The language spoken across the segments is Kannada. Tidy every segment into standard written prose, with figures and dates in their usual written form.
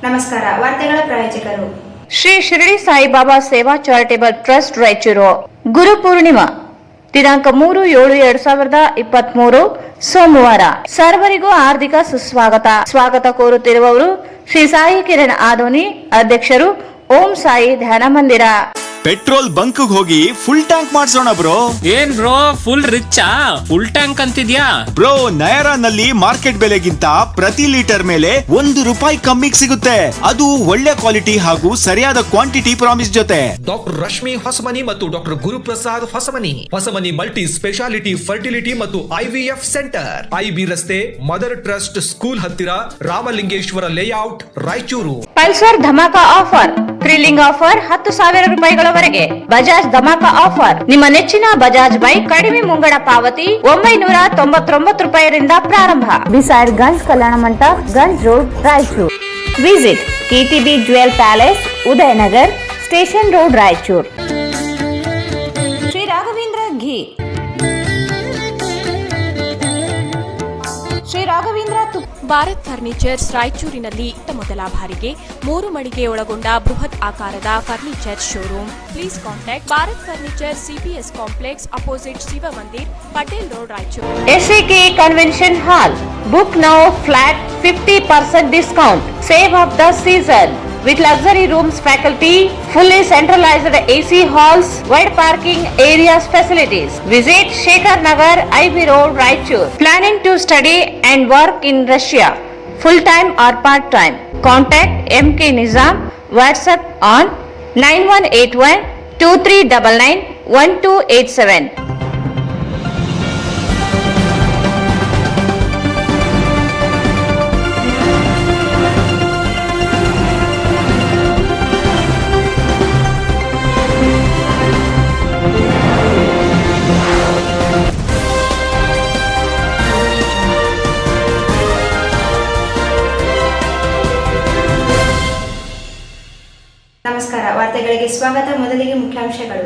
ನಮಸ್ಕಾರ. ವಾರ್ತೆಗಳ ಪ್ರಾಯೋಜಕರು ಶ್ರೀ ಶಿರಡಿ ಸಾಯಿಬಾಬಾ ಸೇವಾ ಚಾರಿಟೇಬಲ್ ಟ್ರಸ್ಟ್ ರಾಯಚೂರು. ಗುರು ಪೂರ್ಣಿಮಾ ದಿನಾಂಕ 3/7/2023 ಸೋಮವಾರ. ಸರ್ವರಿಗೂ ಹಾರ್ದಿಕ ಸ್ವಾಗತ ಕೋರುತ್ತಿರುವವರು ಶ್ರೀ ಸಾಯಿ ಕಿರಣ್ ಆದೋನಿ, ಅಧ್ಯಕ್ಷರು, ಓಂ ಸಾಯಿ ಧ್ಯಾನ ಮಂದಿರ. ಪೆಟ್ರೋಲ್ ಬಂಕ್ ಹೋಗಿ ಫುಲ್ ಟ್ಯಾಂಕ್ ಮಾಡ್ಸೋಣ ಬ್ರೋ. ಏನ್ ಬ್ರೋ ಫುಲ್ ರಿಚಾ? ಫುಲ್ ಟ್ಯಾಂಕ್ ಅಂತಿದ್ಯಾ ಬ್ರೋ? ನಯರಾನಲ್ಲಿ ಮಾರ್ಕೆಟ್ ಬೆಲೆಗಿಂತ ಪ್ರತಿ ಲೀಟರ್ ಮೇಲೆ ₹1 ಕಮ್ಮಿಗೆ ಸಿಗುತ್ತೆ. ಅದು ಒಳ್ಳೆ ಕ್ವಾಲಿಟಿ ಹಾಗೂ ಸರಿಯಾದ ಕ್ವಾಂಟಿಟಿ ಪ್ರಾಮಿಸ್ ಜೊತೆ. ಡಾಕ್ಟರ್ ರಶ್ಮಿ ಹೊಸಮನಿ ಮತ್ತು doctor Guruprasad Hosamani multi speciality fertility ಮತ್ತು IVF ಸೆಂಟರ್, IB ರಸ್ತೆ, ಮದರ್ ಟ್ರಸ್ಟ್ ಸ್ಕೂಲ್ ಹತ್ತಿರ, Ramalingeshwara layout, Raichur. Pulsar dhamaka offer, thrilling offer, ₹10,000 Bajaj dhamaka offer. ನಿಮ್ಮ ನೆಚ್ಚಿನ ಬಜಾಜ್ ಬೈಕ್ ಕಡಿಮೆ ಮುಂಗಡ ಪಾವತಿ ₹999 ಪ್ರಾರಂಭ. Beside Ganj Kalyana Mantapa, Ganj road, Raichur. Visit KTB jewel palace, Udayanagar, station road, Raichur. Shri Raghavendra ghee, Shri Raghavendra Bharat furnitures ರಾಯಚೂರಿನಲ್ಲಿ ಮೊದಲ ಬಾರಿಗೆ 3 ಮಳಿಗೆ ಒಳಗೊಂಡ ಬೃಹತ್ ಆಕಾರದ furniture showroom. Please contact Bharat furniture, CPS complex, opposite Shiva Mandir, Patel road, Raichur. SAK convention hall. Book now, flat 50% discount. Save of the season with luxury rooms, faculty, fully centralized AC halls, wide parking areas, facilities. Visit Shekhar Nagar, IB Road, Raichur. Planning to study and work in Russia, full time or part time? Contact MK Nizam. WhatsApp on 9181 2399 1287. ನಮಸ್ಕಾರ. ವಾರ್ತೆಗಳಿಗೆ ಸ್ವಾಗತ. ಮೊದಲಿಗೆ ಮುಖ್ಯಾಂಶಗಳು.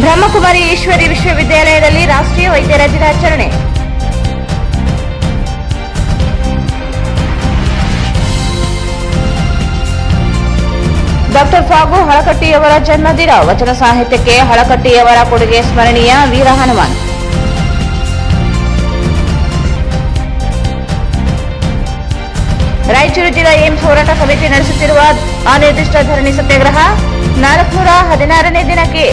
ಬ್ರಹ್ಮಕುಮಾರಿ ಈಶ್ವರಿ ವಿಶ್ವವಿದ್ಯಾಲಯದಲ್ಲಿ ರಾಷ್ಟ್ರೀಯ ವೈದ್ಯರ ದಿನಾಚರಣೆ. ಡಾಕ್ಟರ್ ಫಾಗು ಹಳಕಟ್ಟಿಯವರ ಜನ್ಮದಿನ. ವಚನ ಸಾಹಿತ್ಯಕ್ಕೆ ಹಳಕಟ್ಟಿಯವರ ಕೊಡುಗೆ ಸ್ಮರಣೀಯ. ವೀರ ಹನುಮಾನ್. ರಾಯಚೂರು ಜಿಲ್ಲಾ ಏಮ್ಸ್ ಹೋರಾಟ ಸಮಿತಿ ನಡೆಸುತ್ತಿರುವ ಅನಿರ್ದಿಷ್ಟ ಧರಣಿ ಸತ್ಯಾಗ್ರಹ 416ನೇ ದಿನಕ್ಕೆ.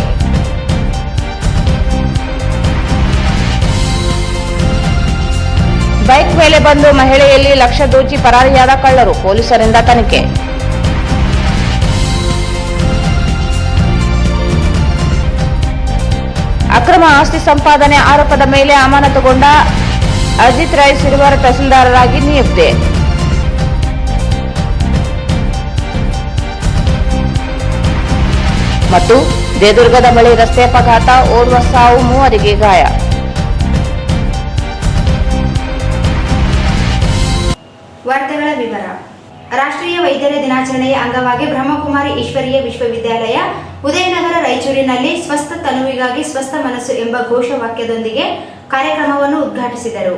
ಬೈಕ್ ಮೇಲೆ ಬಂದು ಮಹಿಳೆಯಲ್ಲಿ ಲಕ್ಷ ದೋಚಿ ಪರಾರಿಯಾದ ಕಳ್ಳರು. ಪೊಲೀಸರಿಂದ ತನಿಖೆ. ಅಕ್ರಮ ಆಸ್ತಿ ಸಂಪಾದನೆ ಆರೋಪದ ಮೇಲೆ ಅಮಾನತುಗೊಂಡ ಅಜಿತ್ ರಾಯ್ ಸಿರುವಾರ ತಹಸೀಲ್ದಾರರಾಗಿ ನಿಯುಕ್ತಿ. ಮತ್ತು ದೇದುರ್ಗದ ಬಳಿ ರಸ್ತೆ ಅಪಘಾತ, ಓರ್ವ ಸಾವು, 3 ಗಾಯ. ವಾರ್ತೆಗಳ ವಿವರ. ರಾಷ್ಟ್ರೀಯ ವೈದ್ಯರ ದಿನಾಚರಣೆಯ ಅಂಗವಾಗಿ ಬ್ರಹ್ಮಕುಮಾರಿ ಈಶ್ವರೀಯ ವಿಶ್ವವಿದ್ಯಾಲಯ ಉದಯನಗರ ರಾಯಚೂರಿನಲ್ಲಿ ಸ್ವಸ್ಥ ತನುವಿಗಾಗಿ ಸ್ವಸ್ಥ ಮನಸ್ಸು ಎಂಬ ಘೋಷವಾಕ್ಯದೊಂದಿಗೆ ಕಾರ್ಯಕ್ರಮವನ್ನು ಉದ್ಘಾಟಿಸಿದರು.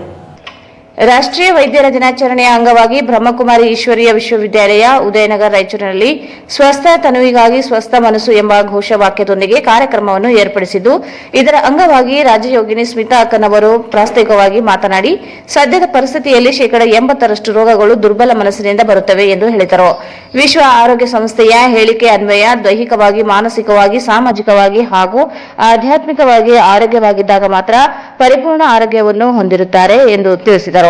ರಾಷ್ಟ್ರೀಯ ವೈದ್ಯರ ದಿನಾಚರಣೆಯ ಅಂಗವಾಗಿ ಬ್ರಹ್ಮಕುಮಾರಿ ಈಶ್ವರೀಯ ವಿಶ್ವವಿದ್ಯಾಲಯ ಉದಯನಗರ ರಾಯಚೂರಿನಲ್ಲಿ ಸ್ವಸ್ಥ ತನುವಿಗಾಗಿ ಸ್ವಸ್ಥ ಮನಸ್ಸು ಎಂಬ ಘೋಷವಾಕ್ಯದೊಂದಿಗೆ ಕಾರ್ಯಕ್ರಮವನ್ನು ಏರ್ಪಡಿಸಿದ್ದು, ಇದರ ಅಂಗವಾಗಿ ರಾಜಯೋಗಿನಿ ಸ್ಮಿತಾ ಅಕ್ಕನವರು ಪ್ರಾಸ್ತಾವಿಕವಾಗಿ ಮಾತನಾಡಿ, ಸದ್ಯದ ಪರಿಸ್ಥಿತಿಯಲ್ಲಿ 80% ರೋಗಗಳು ದುರ್ಬಲ ಮನಸ್ಸಿನಿಂದ ಬರುತ್ತವೆ ಎಂದು ಹೇಳಿದರು. ವಿಶ್ವ ಆರೋಗ್ಯ ಸಂಸ್ಥೆಯ ಹೇಳಿಕೆ ಅನ್ವಯ ದೈಹಿಕವಾಗಿ, ಮಾನಸಿಕವಾಗಿ, ಸಾಮಾಜಿಕವಾಗಿ ಹಾಗೂ ಆಧ್ಯಾತ್ಮಿಕವಾಗಿ ಆರೋಗ್ಯವಾಗಿದ್ದಾಗ ಮಾತ್ರ ಪರಿಪೂರ್ಣ ಆರೋಗ್ಯವನ್ನು ಹೊಂದಿರುತ್ತಾರೆ ಎಂದು ತಿಳಿಸಿದರು.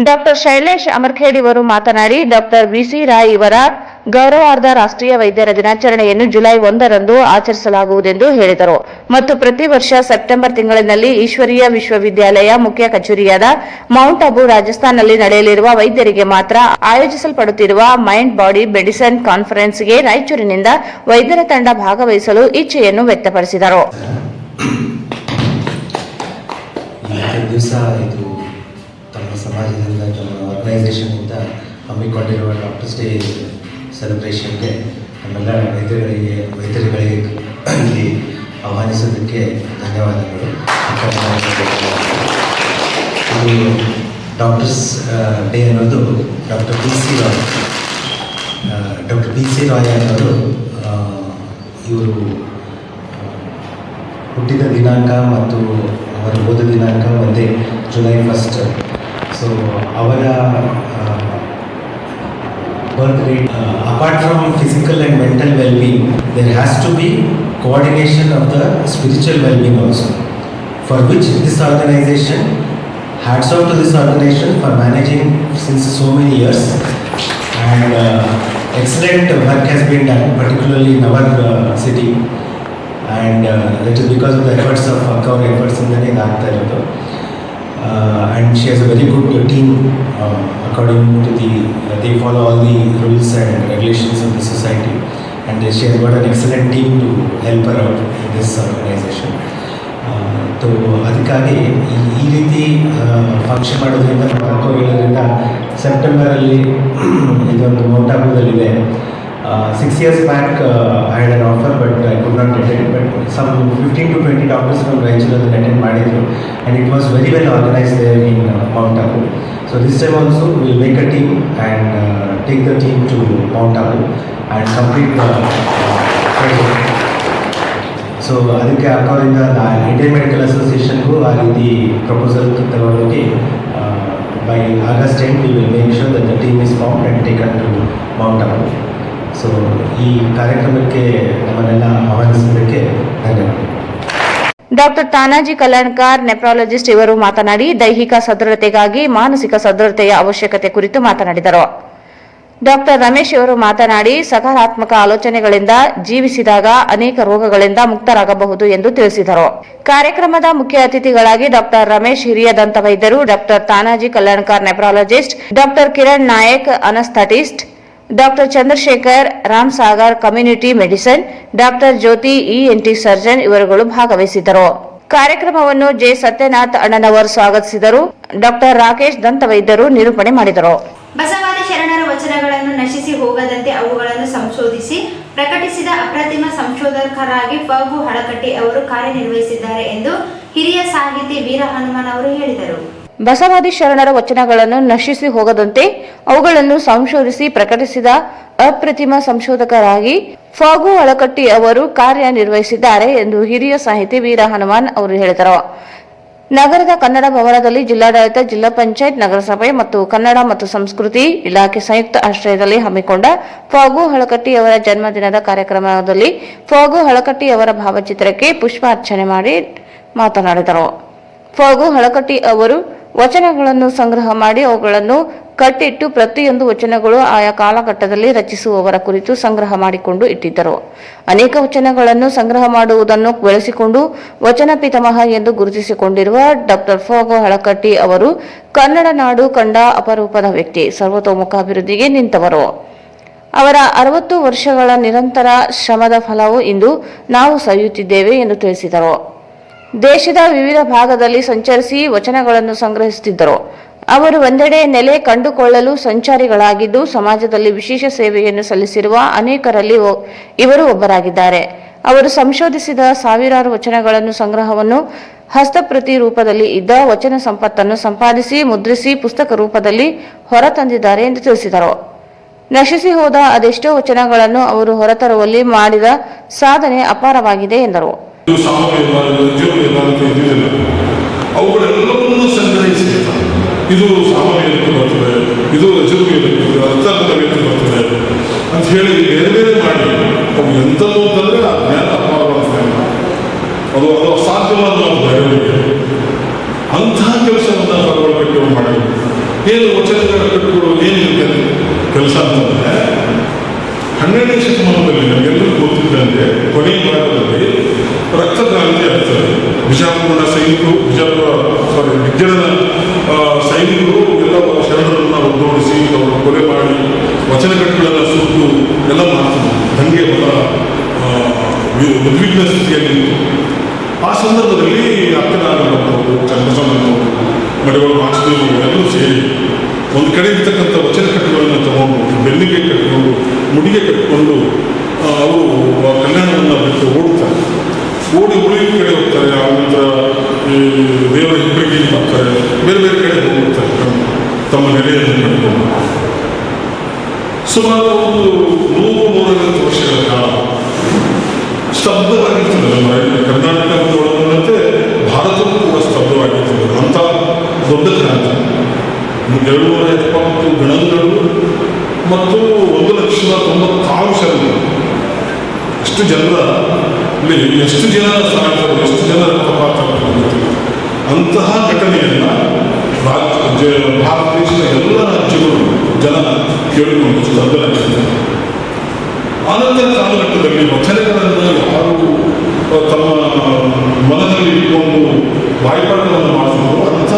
ಡಾಕ್ಟರ್ ಶೈಲೇಶ್ ಅಮರ್ಖೇಡ್ ಇವರು ಮಾತನಾಡಿ, ಡಾಕ್ಟರ್ BC ರಾಯ್ ಇವರ ಗೌರವಾರ್ಧ ರಾಷ್ಟ್ರೀಯ ವೈದ್ಯರ ದಿನಾಚರಣೆಯನ್ನು ಜುಲೈ 1ರಂದು ಆಚರಿಸಲಾಗುವುದೆಂದು ಹೇಳಿದರು ಮತ್ತು ಪ್ರತಿ ವರ್ಷ ಸೆಪ್ಟೆಂಬರ್ ತಿಂಗಳಿನಲ್ಲಿ ಈಶ್ವರೀಯ ವಿಶ್ವವಿದ್ಯಾಲಯ ಮುಖ್ಯ ಕಚೇರಿಯಾದ ಮೌಂಟ್ ಅಬು ರಾಜಸ್ಥಾನ್ನಲ್ಲಿ ನಡೆಯಲಿರುವ ವೈದ್ಯರಿಗೆ ಮಾತ್ರ ಆಯೋಜಿಸಲ್ಪಡುತ್ತಿರುವ ಮೈಂಡ್ ಬಾಡಿ ಮೆಡಿಸಿನ್ ಕಾನ್ಫರೆನ್ಸ್ಗೆ ರಾಯಚೂರಿನಿಂದ ವೈದ್ಯರ ತಂಡ ಭಾಗವಹಿಸಲು ಇಚ್ಛೆಯನ್ನು ವ್ಯಕ್ತಪಡಿಸಿದರು. ದಿವಸ ಇದು ತಮ್ಮ ಸಮಾಜದಿಂದ ತಮ್ಮ ಆರ್ಗನೈಸೇಷನ್ನಿಂದ ಹಮ್ಮಿಕೊಂಡಿರುವ ಡಾಕ್ಟರ್ಸ್ ಡೇ ಸೆಲೆಬ್ರೇಷನ್ಗೆ ನಮ್ಮೆಲ್ಲ ವೈದ್ಯರುಗಳಿಗೆ ಇಲ್ಲಿ ಆಹ್ವಾನಿಸೋದಕ್ಕೆ ಧನ್ಯವಾದಗಳು. ಇದು ಡಾಕ್ಟರ್ಸ್ ಡೇ ಅನ್ನೋದು ಡಾಕ್ಟರ್ ಬಿ ಸಿ ರಾಯ್ ಅನ್ನೋರು ಇವರು ಹುಟ್ಟಿದ ದಿನಾಂಕ ಮತ್ತು ಅವರ ಓದ ದಿನಾಂಕ ಒಂದೇ, ಜುಲೈ 1. ಸೊ ಅವರ birth rate, apart from physical and mental well-being, there has to be coordination of the spiritual well-being also, for which this organization, hats off to this organization for managing since so many years, and excellent work has been done, particularly in our city, and that is because of the efforts of our efforts in the Nagta. And she has a very good team according to they follow all the rules and regulations of the society, and she has got an excellent team to help her out in this organization. So ಅದಕ್ಕಾಗಿ ಈ ರೀತಿ ಫಂಕ್ಷನ್ ಮಾಡೋದ್ರಿಂದ ಕರ್ಕೋದ್ರಿಂದ ಸೆಪ್ಟೆಂಬರಲ್ಲಿ ಇದೊಂದು Mount ಅಬುದಲ್ಲಿದೆ. 6 years back I had an offer but I could not attend, but some 15 to 20 doctors from Raichur attended ಮಾಡಿದ್ರು, and it was very well organized there in Mount Abu. So this time also we will make a team and take the team to Mount Abu and complete the project. So ಅದಕ್ಕೆ ಅವರಿಂದ ಇಂಡಿಯನ್ ಮೆಡಿಕಲ್ ಅಸೋಸಿಯೇಷನ್ಗೂ ಆ ರೀತಿ ಪ್ರಪೋಸಲ್ ತಗೊಂಡೋಗಿ by August 10 we will make sure that the team is formed and taken to Mount Abu. So ಈ ಕಾರ್ಯಕ್ರಮಕ್ಕೆ ನಮ್ಮನ್ನೆಲ್ಲ ಆಹ್ವಾನಿಸಿದ್ದಕ್ಕೆ ಧನ್ಯವಾದ. ಡಾಕ್ಟರ್ ತಾನಾಜಿ ಕಲ್ಯಾಣ್ಕರ್ ನೆಪ್ರಾಲಜಿಸ್ಟ್ ಇವರು ಮಾತನಾಡಿ ದೈಹಿಕ ಸದೃಢತೆಗಾಗಿ ಮಾನಸಿಕ ಸದೃಢತೆಯ ಅವಶ್ಯಕತೆ ಕುರಿತು ಮಾತನಾಡಿದರು. ಡಾಕ್ಟರ್ ರಮೇಶ್ ಇವರು ಮಾತನಾಡಿ ಸಕಾರಾತ್ಮಕ ಆಲೋಚನೆಗಳಿಂದ ಜೀವಿಸಿದಾಗ ಅನೇಕ ರೋಗಗಳಿಂದ ಮುಕ್ತರಾಗಬಹುದು ಎಂದು ತಿಳಿಸಿದರು. ಕಾರ್ಯಕ್ರಮದ ಮುಖ್ಯ ಅತಿಥಿಗಳಾಗಿ ಡಾಕ್ಟರ್ ರಮೇಶ್ ಹಿರಿಯ ದಂತ ವೈದ್ಯರು, doctor Tanaji Kalyankar nephrologist, doctor Kiran Nayak anaesthetist, doctor Chandrashekar Ramsagar community medicine, doctor Jyoti ENT surgeon ಇವರುಗಳು ಭಾಗವಹಿಸಿದ್ದರು. ಕಾರ್ಯಕ್ರಮವನ್ನು ಜೆ ಸತ್ಯನಾಥ್ ಅಣ್ಣನವರು ಸ್ವಾಗತಿಸಿದರು. ಡಾಕ್ಟರ್ ರಾಕೇಶ್ ದಂತ ವೈದ್ಯರು ನಿರೂಪಣೆ ಮಾಡಿದರು. ಬಸವಾದಿ ಶರಣರ ವಚನಗಳನ್ನು ನಶಿಸಿ ಹೋಗದಂತೆ ಅವುಗಳನ್ನು ಸಂಶೋಧಿಸಿ ಪ್ರಕಟಿಸಿದ ಅಪ್ರತಿಮ ಸಂಶೋಧಕರಾಗಿ ಫಗು ಹಳಕಟ್ಟಿ ಅವರು ಕಾರ್ಯನಿರ್ವಹಿಸಿದ್ದಾರೆ ಎಂದು ಹಿರಿಯ ಸಾಹಿತಿ ವೀರ ಹನುಮಾನ್ ಅವರು ಹೇಳಿದರು. ಬಸವಾದಿ ಶರಣರ ವಚನಗಳನ್ನು ನಶಿಸಿ ಹೋಗದಂತೆ ಅವುಗಳನ್ನು ಸಂಶೋಧಿಸಿ ಪ್ರಕಟಿಸಿದ ಅಪ್ರತಿಮ ಸಂಶೋಧಕರಾಗಿ ಫಗು ಹಳಕಟ್ಟಿ ಅವರು ಕಾರ್ಯನಿರ್ವಹಿಸಿದ್ದಾರೆ ಎಂದು ಹಿರಿಯ ಸಾಹಿತಿ ವೀರ ಹನುಮಾನ್ ಅವರು ಹೇಳಿದರು. ನಗರದ ಕನ್ನಡ ಭವನದಲ್ಲಿ ಜಿಲ್ಲಾಡಳಿತ, ಜಿಲ್ಲಾ ಪಂಚಾಯತ್, ನಗರಸಭೆ ಮತ್ತು ಕನ್ನಡ ಮತ್ತು ಸಂಸ್ಕೃತಿ ಇಲಾಖೆ ಸಂಯುಕ್ತ ಆಶ್ರಯದಲ್ಲಿ ಹಮ್ಮಿಕೊಂಡ ಫಗು ಹಳಕಟ್ಟಿ ಅವರ ಜನ್ಮದಿನದ ಕಾರ್ಯಕ್ರಮದಲ್ಲಿ ಫಗು ಹಳಕಟ್ಟಿ ಅವರ ಭಾವಚಿತ್ರಕ್ಕೆ ಪುಷ್ಪಾರ್ಚನೆ ಮಾಡಿ ಮಾತನಾಡಿದರು. ಫಗು ಹಳಕಟ್ಟಿ ಅವರು ವಚನಗಳನ್ನು ಸಂಗ್ರಹ ಮಾಡಿ ಅವುಗಳನ್ನು ಕಟ್ಟಿಟ್ಟು ಪ್ರತಿಯೊಂದು ವಚನಗಳು ಆಯಾ ಕಾಲಘಟ್ಟದಲ್ಲಿ ರಚಿಸುವವರ ಕುರಿತು ಸಂಗ್ರಹ ಮಾಡಿಕೊಂಡು ಇಟ್ಟಿದ್ದರು. ಅನೇಕ ವಚನಗಳನ್ನು ಸಂಗ್ರಹ ಮಾಡುವುದನ್ನು ಬೆಳೆಸಿಕೊಂಡು ವಚನ ಪಿತಾಮಹ ಎಂದು ಗುರುತಿಸಿಕೊಂಡಿರುವ ಡಾಕ್ಟರ್ ಫಗು ಹಳಕಟ್ಟಿ ಅವರು ಕನ್ನಡ ನಾಡು ಕಂಡ ಅಪರೂಪದ ವ್ಯಕ್ತಿ, ಸರ್ವತೋಮುಖ ಅಭಿವೃದ್ಧಿಗೆ ನಿಂತವರು. ಅವರ 60 ವರ್ಷಗಳ ನಿರಂತರ ಶ್ರಮದ ಫಲವು ಇಂದು ನಾವು ಸವಿಯುತ್ತಿದ್ದೇವೆ ಎಂದು ತಿಳಿಸಿದರು. ದೇಶದ ವಿವಿಧ ಭಾಗದಲ್ಲಿ ಸಂಚರಿಸಿ ವಚನಗಳನ್ನು ಸಂಗ್ರಹಿಸುತ್ತಿದ್ದರು. ಅವರು ಒಂದೆಡೆ ನೆಲೆ ಕಂಡುಕೊಳ್ಳಲು ಸಂಚಾರಿಗಳಾಗಿದ್ದು ಸಮಾಜದಲ್ಲಿ ವಿಶೇಷ ಸೇವೆಯನ್ನು ಸಲ್ಲಿಸಿರುವ ಅನೇಕರಲ್ಲಿ ಇವರು ಒಬ್ಬರಾಗಿದ್ದಾರೆ. ಅವರು ಸಂಶೋಧಿಸಿದ ಸಾವಿರಾರು ವಚನಗಳನ್ನು ಸಂಗ್ರಹವನ್ನು ಹಸ್ತಪ್ರತಿ ರೂಪದಲ್ಲಿ ಇದ್ದ ವಚನ ಸಂಪತ್ತನ್ನು ಸಂಪಾದಿಸಿ ಮುದ್ರಿಸಿ ಪುಸ್ತಕ ರೂಪದಲ್ಲಿ ಹೊರತಂದಿದ್ದಾರೆ ಎಂದು ತಿಳಿಸಿದರು. ನಶಿಸಿ ಹೋದ ಅದೆಷ್ಟೋ ವಚನಗಳನ್ನು ಅವರು ಹೊರತರುವಲ್ಲಿ ಮಾಡಿದ ಸಾಧನೆ ಅಪಾರವಾಗಿದೆ ಎಂದರು. ಅವುಗಳೆಲ್ಲವನ್ನೂ ಸಂಗ್ರಹಿಸಿ ಇದು ಸಾಮಾನ್ಯಕ್ಕೆ ಬರ್ತದೆ, ಇದು ರಜುವಿಗೆ ಅರ್ಥಕ್ಕೆ ಬರ್ತದೆ ಅಂತ ಹೇಳಿ ಬೇರೆ ಬೇರೆ ಮಾಡಿ ಅವು ಎಂಥದ್ದು ಅಂತಂದರೆ ಆ ಜ್ಞಾನ ಅಪಾರವಾದ ಅದು ಅಸಾಧ್ಯವಾದ ಬರವಣಿಗೆ. ಅಂತಹ ಕೆಲಸವನ್ನು ಬರವಣಿಗೆ ಮಾಡಿ ಏನು ವಚನಗಳ ಕಟ್ಟಿಕೊಳ್ಳುವುದು ಏನಿದೆ ಕೆಲಸ ಅಂತಂದರೆ ಸೈನಿಕರು ವಿಜ್ಞಾನ ಸೈನಿಕರು ಎಲ್ಲ ಶರಣರನ್ನು ಒದ್ದೋಡಿಸಿ ಅವರು ಕೊಲೆ ಮಾಡಿ ವಚನಗಟ್ಟುಗಳನ್ನು ಸುಟ್ಟು ಎಲ್ಲ ಮಾಡ್ತಾರೆ. ದಂಗೆ ಬಹಳ ಉದ್ವಿಗ್ನ ಸ್ಥಿತಿಯಲ್ಲಿ ಆ ಸಂದರ್ಭದಲ್ಲಿ ಅಕ್ಕನಾಗಬಹುದು ಚಂದ್ರಸಮ್ಮನವರು ಮಡಿವಾಳ ಮಾಸ್ತಿಯವರು ಎಲ್ಲರೂ ಸೇರಿ ಒಂದು ಕಡೆ ಇರ್ತಕ್ಕಂಥ ವಚನಕಟ್ಟುಗಳನ್ನು ತಗೊಂಡು ಬೆನ್ನಿಗೆ ಕಟ್ಟಿಕೊಂಡು ಮುಡಿಗೆ ಕಟ್ಟಿಕೊಂಡು ಅವರು ಕಲ್ಯಾಣವನ್ನು ಬಿಟ್ಟು ಓಡ್ತಾರೆ. ಓಡಿ ಉಳಿಯ ಕಡೆ ಹೋಗ್ತಾರೆ. ಆ ನಂತರ ಈ ದೇವರ ಹೆಬ್ಬರಿಗೆ ಮಾಡ್ತಾರೆ, ಬೇರೆ ಬೇರೆ ಕಡೆ ಹೋಗ್ಬಿಡ್ತಾರೆ ತಮ್ಮ ನೆಲೆಯನ್ನು ಮಾಡಿಕೊಂಡು. ಸುಮಾರು ಒಂದು 100-150 ವರ್ಷಗಳ ಕಾಲ ಸ್ತಬ್ಧವಾಗಿರ್ತದೆ. ಕರ್ನಾಟಕ ಒಳಗೊಂಡಂತೆ ಭಾರತಕ್ಕೂ ಕೂಡ ಸ್ತಬ್ಧವಾಗಿರ್ತದೆ. ಅಂಥ ದೊಡ್ಡ ಕ್ರಾಂತಿ 270 ಗಣಗಳು ಮತ್ತು 1,96,000 ಎಷ್ಟು ಜನರ ಎಷ್ಟು ಜನ ಸಾಯ್ತಾರೆ, ಎಷ್ಟು ಜನ ರಕ್ತಪಾತ ಗೊತ್ತಿಲ್ಲ. ಅಂತಹ ಘಟನೆಯನ್ನು ಭಾರತ ದೇಶದ ಎಲ್ಲ ರಾಜ್ಯಗಳು ಜನ ಕೇಳಿಕೊಂಡು ಸ್ತಬ್ಧರಾಗಿದ್ದಾರೆ. ಆನಂತರ ಕಾಲಘಟ್ಟದಲ್ಲಿ ವಚನಗಳನ್ನು ಯಾರು ತಮ್ಮ ಮನದಲ್ಲಿ ಇಟ್ಕೊಂಡು ಬಾಯ್ಪಾಟವನ್ನು ಮಾಡಿದ್ರು ಅಂಥ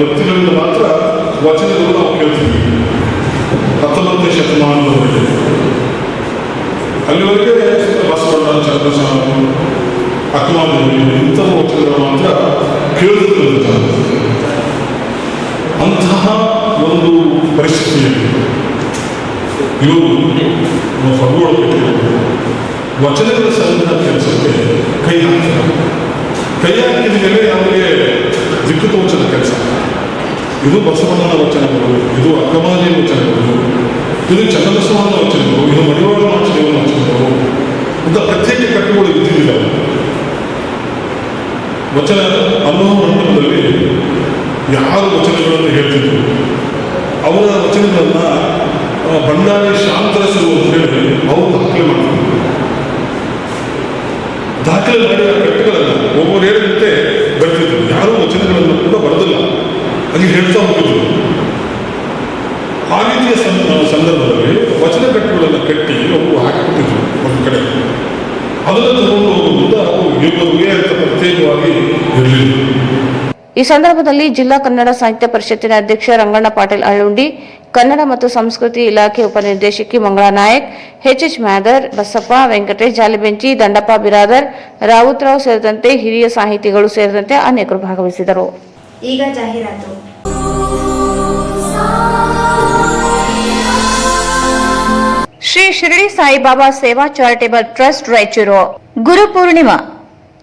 ವ್ಯಕ್ತಿಗಳಿಂದ ಮಾತ್ರ ವಚನಗಳು ನಾವು ಕೇಳ್ತೀವಿ. 19ನೇ ಶತಮಾನದವರೆಗೆ ಅಲ್ಲಿವರೆಗೆ ಬಸವಣ್ಣ, ಚಂದ್ರಸ್ವಾಮಿ, ಅಕ್ಕಮಹಾದೇವಿ ಇಂಥ ವಚನಗಳು ಮಾತ್ರ ಕೇಳಿದ್ರು. ಅಂತಹ ಒಂದು ಪರಿಸ್ಥಿತಿಯಲ್ಲಿ ಇವರು ವಚನಗಳ ಸಂಗ್ರಹ ಕೆಲಸಕ್ಕೆ ಕೈ ಹಾಕ್ತಾರೆ. ಕೈ ಹಾಕಿದ ಮೇಲೆ ಅವರಿಗೆ ದಿಕ್ಕು ತೋಚದ ಕೆಲಸ. ಇದು ಬಸವಣ್ಣನ ವಚನಗಳು, ಇದು ಅಕ್ಕಮಹಾದೇವಿ ವಚನಗಳು, ಇದು ಚನ್ನಬಸವಣ್ಣನ ವಚನಗಳು, ಇದು ಮಡಿವಾಳ ಮಾಸ್ತಿಯವರ ವಚನಗಳು ಅಂತ ಪ್ರತ್ಯೇಕ ಕಟ್ಟುಗಳು ಇದ್ದಿದ್ದಿಲ್ಲ. ವಚನ ಅನ್ನೋ ಮಂಟಪದಲ್ಲಿ ಯಾರು ವಚನಗಳನ್ನು ಹೇಳ್ತಿದ್ರು ಅವರ ವಚನಗಳನ್ನು ಭಂಡಾರಿ ಶಾಂತರಸರು ಅಂತ ಹೇಳಿ ಅವರು ದಾಖಲೆ ಮಾಡಿ ಆ ಕಟ್ಟುಗಳನ್ನು ಒಬ್ಬರು ಹೇಳಿದಂತೆ ಬರ್ತಿದ್ರು. ಯಾರೂ ವಚನಗಳನ್ನು ಕೂಡ ಬರೆದಿಲ್ಲ, ಅಲ್ಲಿ ಹೇಳ್ತಾ ಹೋಗಿದ್ರು. ಆ ರೀತಿಯ ಸಂದರ್ಭದಲ್ಲಿ ವಚನ ಕಟ್ಟುಗಳನ್ನು ಕಟ್ಟಿ ಅವರು ಹಾಕಿಬಿಟ್ಟಿದ್ರು ಒಂದು ಕಡೆ. ಅದನ್ನು ತಗೊಂಡು ಹೋಗುವುದರಿಂದ ಅವರು ಇಬ್ಬರಿಗೆ ಅಂತ ಪ್ರತ್ಯೇಕವಾಗಿ ಇರಲಿಲ್ಲ. ಈ ಸಂದರ್ಭದಲ್ಲಿ ಜಿಲ್ಲಾ ಕನ್ನಡ ಸಾಹಿತ್ಯ ಪರಿಷತ್ತಿನ ಅಧ್ಯಕ್ಷ ರಂಗಣ್ಣ ಪಾಟೀಲ್ ಅಳ್ಳುಂಡಿ, ಕನ್ನಡ ಮತ್ತು ಸಂಸ್ಕೃತಿ ಇಲಾಖೆ ಉಪನಿರ್ದೇಶಕಿ ಮಂಗಳಾ ನಾಯಕ್, ಎಚ್ ಮ್ಯಾದರ್, ಬಸಪ್ಪ, ವೆಂಕಟೇಶ್ ಜಾಲಿಬೆಂಚಿ, ದಂಡಪ್ಪ ಬಿರಾದರ್, ರಾವುತರಾವ್ ಸೇರಿದಂತೆ ಹಿರಿಯ ಸಾಹಿತಿಗಳು ಸೇರಿದಂತೆ ಅನೇಕರು ಭಾಗವಹಿಸಿದರು. ಈಗ ಜಾಹೀರಾತು. ಶ್ರೀ ಶಿರಡಿ ಸಾಯಿಬಾಬಾ ಸೇವಾ ಚಾರಿಟೇಬಲ್ ಟ್ರಸ್ಟ್ ರಾಯಚೂರು ಗುರು ಪೂರ್ಣಿಮಾ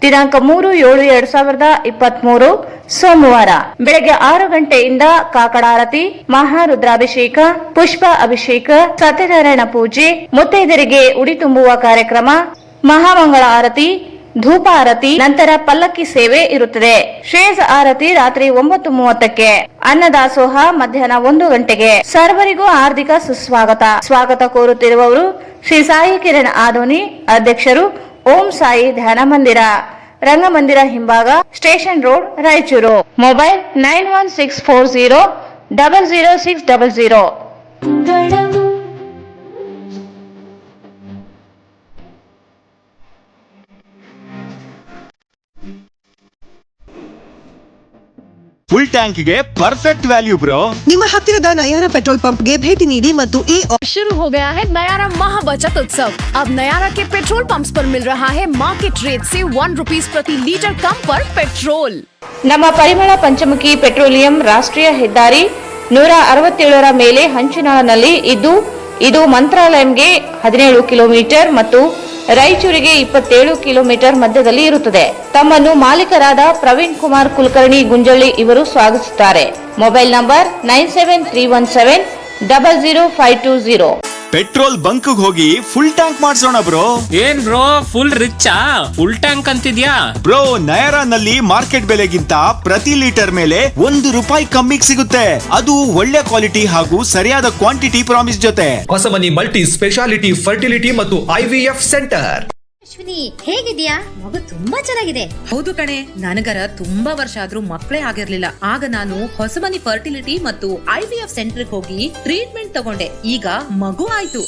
ದಿನಾಂಕ 3/7/2023 ಸೋಮವಾರ ಬೆಳಗ್ಗೆ 6 ಗಂಟೆಯಿಂದ ಕಾಕಡಾರತಿ, ಮಹಾರುದ್ರಾಭಿಷೇಕ, ಪುಷ್ಪ ಅಭಿಷೇಕ, ಸತ್ಯನಾರಾಯಣ ಪೂಜೆ, ಮುತ್ತೈದರಿಗೆ ಉಡಿ ತುಂಬುವ ಕಾರ್ಯಕ್ರಮ, ಮಹಾಮಂಗಳ ಆರತಿ, ಧೂಪ ಆರತಿ, ನಂತರ ಪಲ್ಲಕ್ಕಿ ಸೇವೆ ಇರುತ್ತದೆ. ಶೇಷ ಆರತಿ ರಾತ್ರಿ 9:30ಕ್ಕೆ. ಅನ್ನದಾಸೋಹ ಮಧ್ಯಾಹ್ನ 1 ಗಂಟೆಗೆ. ಸರ್ವರಿಗೂ ಹಾರ್ದಿಕ ಸುಸ್ವಾಗತ. ಸ್ವಾಗತ ಕೋರುತ್ತಿರುವವರು ಶ್ರೀ ಸಾಯಿ ಕಿರಣ್ ಆದೋನಿ, ಅಧ್ಯಕ್ಷರು, ಓಂ ಸಾಯಿ ಧ್ಯಾನ ಮಂದಿರ, ರಂಗಮಂದಿರ ಹಿಂಭಾಗ, station road, Raichur. Mobile 9164000600. Full ಟ್ಯಾಂಕ್ಗೆ ಪರ್ಫೆಕ್ಟ್ ವ್ಯಾಲ್ಯೂ ಬ್ರೋ. ನಿಮ್ಮ ಹತ್ತಿರದ नयारा पेट्रोल पंप ಗೆ ಭೇಟಿ ನೀಡಿ ಮತ್ತು शुरू हो गया है नयारा महा बचत उत्सव। अब नयारा के पेट्रोल पंप्स पर मिल रहा है मार्केट रेट से ₹1 प्रति लीटर कम पर पेट्रोल। ನಮ್ಮ ಪರಿಮಳ ಪಂಚಮುಖಿ ಪೆಟ್ರೋಲಿಯಂ ರಾಷ್ಟ್ರೀಯ ಹೆದ್ದಾರಿ 167ರ ಮೇಲೆ ಹಂಚಿನಾಳನಲ್ಲಿ ಇದ್ದು, ಇದು ಮಂತ್ರಾಲಯಂಗೆ 17 ಕಿಲೋಮೀಟರ್ ಮತ್ತು ರಾಯಚೂರಿಗೆ 27 ಕಿಲೋಮೀಟರ್ ಮಧ್ಯದಲ್ಲಿ ಇರುತ್ತದೆ. ತಮ್ಮನ್ನು ಮಾಲೀಕರಾದ ಪ್ರವೀಣ್ ಕುಮಾರ್ ಕುಲಕರ್ಣಿ ಗುಂಜಳ್ಳಿ ಇವರು ಸ್ವಾಗತಿಸುತ್ತಾರೆ. Mobile number 9731700520. ಪೆಟ್ರೋಲ್ ಬಂಕ್ ಹೋಗಿ ಫುಲ್ ಟ್ಯಾಂಕ್ ಮಾಡ್ಸೋಣ ಬ್ರೋ. ಏನ್ ಬ್ರೋ ಫುಲ್ ರಿಚ್ಚಾ? ಫುಲ್ ಟ್ಯಾಂಕ್ ಅಂತಿದ್ಯಾ ಬ್ರೋ? ನಯಾರಾನಲ್ಲಿ ಮಾರ್ಕೆಟ್ ಬೆಲೆಗಿಂತ ಪ್ರತಿ ಲೀಟರ್ ಮೇಲೆ ₹1 ಕಮ್ಮಿಗೆ ಸಿಗುತ್ತೆ. ಅದು ಒಳ್ಳೆ ಕ್ವಾಲಿಟಿ ಹಾಗೂ ಸರಿಯಾದ ಕ್ವಾಂಟಿಟಿ ಪ್ರಾಮಿಸ್ ಜೊತೆ. ಹೊಸಮನಿ ಮಲ್ಟಿ ಸ್ಪೆಷಾಲಿಟಿ ಫರ್ಟಿಲಿಟಿ ಮತ್ತು IVF ಸೆಂಟರ್. ಅಶ್ವಿನಿ ಹೇಗಿದ್ಯಾ? ಮಗು ತುಂಬಾ ಚೆನ್ನಾಗಿದೆ. ಹೌದು ಕಣೆ, ನನಗರ ತುಂಬಾ ವರ್ಷ ಆದ್ರೂ ಮಕ್ಕಳೇ ಆಗಿರ್ಲಿಲ್ಲ. ಆಗ ನಾನು ಹೊಸಮನಿ ಫರ್ಟಿಲಿಟಿ ಮತ್ತು IVF ಸೆಂಟರ್ ಹೋಗಿ ಟ್ರೀಟ್ಮೆಂಟ್ ತಗೊಂಡೆ. ಈಗ ಮಗು ಆಯ್ತು.